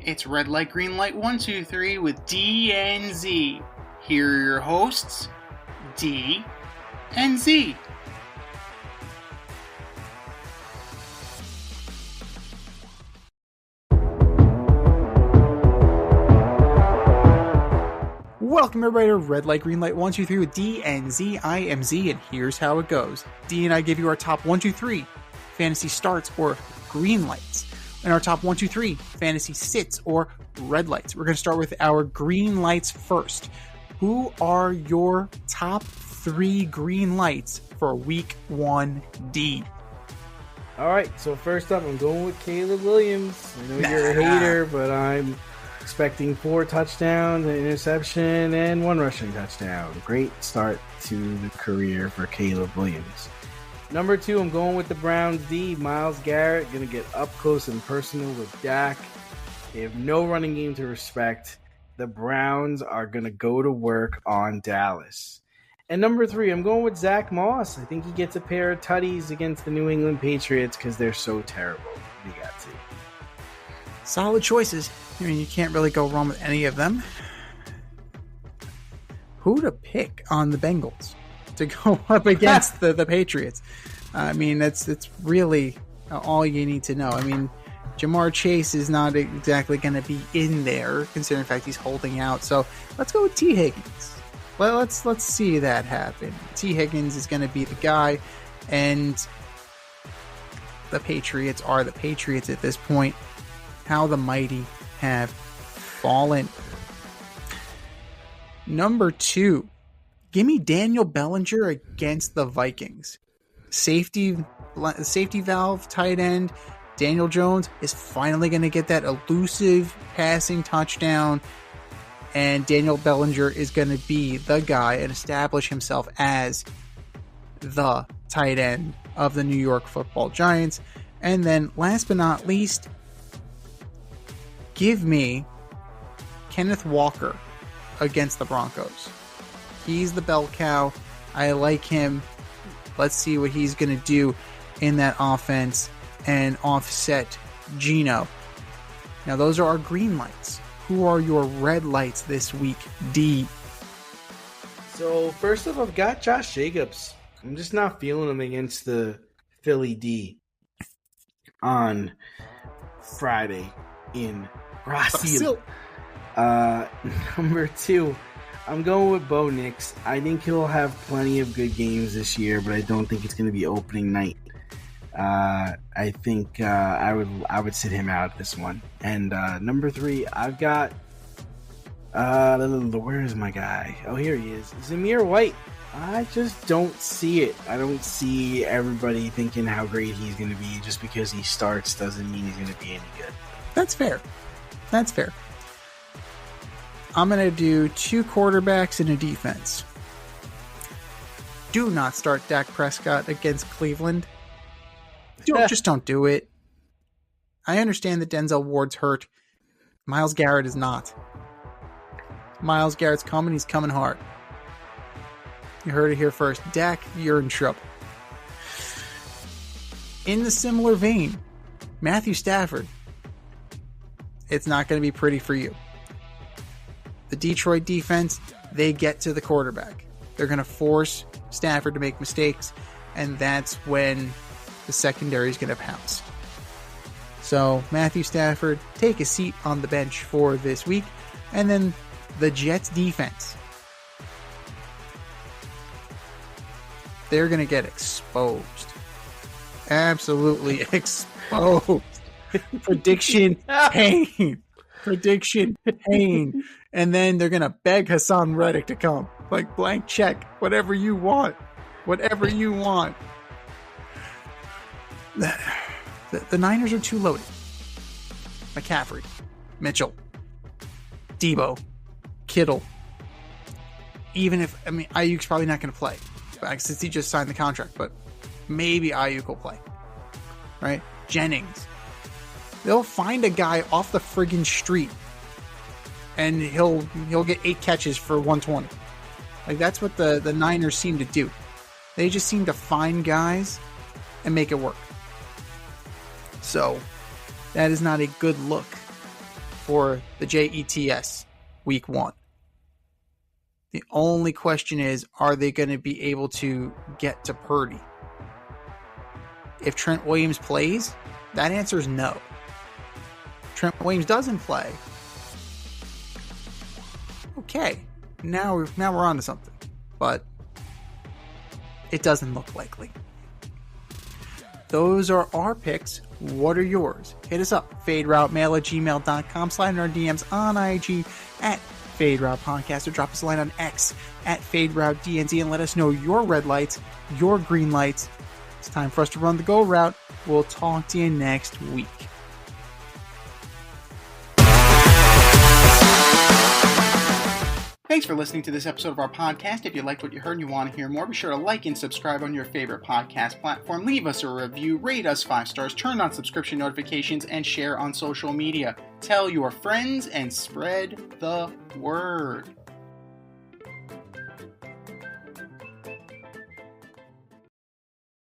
It's Red Light, Green Light 1, 2, 3 with D and Z. Here are your hosts, D and Z. Welcome everybody to Red Light, Green Light 1, 2, 3 with D and Z. I am Z, and here's how it goes. D and I give you our top 1, 2, 3 fantasy starts or green lights, and our top 1, 2, 3 fantasy sits or red lights. We're going to start with our green lights first. Who are your top 3 green lights for week 1, D? All right, so first up, I'm going with Caleb Williams. I know you're a hater, but I'm expecting 4 touchdowns, an interception, and 1 rushing touchdown. Great start to the career for Caleb Williams. Number 2, I'm going with the Browns D. Myles Garrett, going to get up close and personal with Dak. They have no running game to respect. The Browns are going to go to work on Dallas. And number 3, I'm going with Zach Moss. I think he gets a pair of tutties against the New England Patriots because they're so terrible. We got to. Solid choices. I mean, you can't really go wrong with any of them. Who to pick on the Bengals to go up against the Patriots? I mean, it's really all you need to know. I mean, Jamar Chase is not exactly going to be in there, considering the fact he's holding out. So let's go with T. Higgins. Well, let's see that happen. T. Higgins is going to be the guy, and the Patriots are the Patriots at this point. How the mighty have fallen. Number 2, give me Daniel Bellinger against the Vikings. Safety valve tight end Daniel Jones is finally going to get that elusive passing touchdown, and Daniel Bellinger is going to be the guy and establish himself as the tight end of the New York Football Giants. And then last but not least, give me Kenneth Walker against the Broncos. He's the bell cow. I like him. Let's see what he's going to do in that offense and offset Geno. Now, those are our green lights. Who are your red lights this week, D? So, first up, I've got Josh Jacobs. I'm just not feeling him against the Philly D on Friday in Brazil. Number 2, I'm going with Bo Nix. I think he'll have plenty of good games this year, but I don't think it's going to be opening night. I think I would sit him out this one. And number 3, I've got where is my guy? Oh, here he is, Zamir White. I just don't see it. I don't see everybody thinking how great he's going to be. Just because he starts doesn't mean he's going to be any good. That's fair. I'm going to do 2 quarterbacks and a defense. Do not start Dak Prescott against Cleveland. Just don't do it. I understand that Denzel Ward's hurt. Myles Garrett is not. Myles Garrett's coming. He's coming hard. You heard it here first. Dak, you're in trouble. In the similar vein, Matthew Stafford. It's not going to be pretty for you. The Detroit defense, they get to the quarterback. They're going to force Stafford to make mistakes, and that's when the secondary is going to pounce. So, Matthew Stafford, take a seat on the bench for this week. And then the Jets defense. They're going to get exposed. Absolutely exposed. Prediction pain. And then they're going to beg Hassan Reddick to come. Like, blank check. Whatever you want. The Niners are too loaded. McCaffrey, Mitchell, Debo, Kittle. Even if, Ayuk's probably not going to play since he just signed the contract, but maybe Ayuk will play. Right? Jennings. They'll find a guy off the friggin' street and he'll get 8 catches for 120. Like, that's what the Niners seem to do. They just seem to find guys and make it work. So, that is not a good look for the Jets week 1. The only question is, are they going to be able to get to Purdy? If Trent Williams plays, that answer is no. Trent Williams doesn't play. Okay, now we're on to something. But it doesn't look likely. Those are our picks. What are yours? Hit us up. FadeRouteMail@gmail.com. Slide in our DMs on IG at FadeRoutePodcast, or drop us a line on X at FadeRouteDNZ and let us know your red lights, your green lights. It's time for us to run the go route. We'll talk to you next week. Thanks for listening to this episode of our podcast. If you liked what you heard and you want to hear more, be sure to like and subscribe on your favorite podcast platform. Leave us a review, rate us 5 stars, turn on subscription notifications, and share on social media. Tell your friends and spread the word.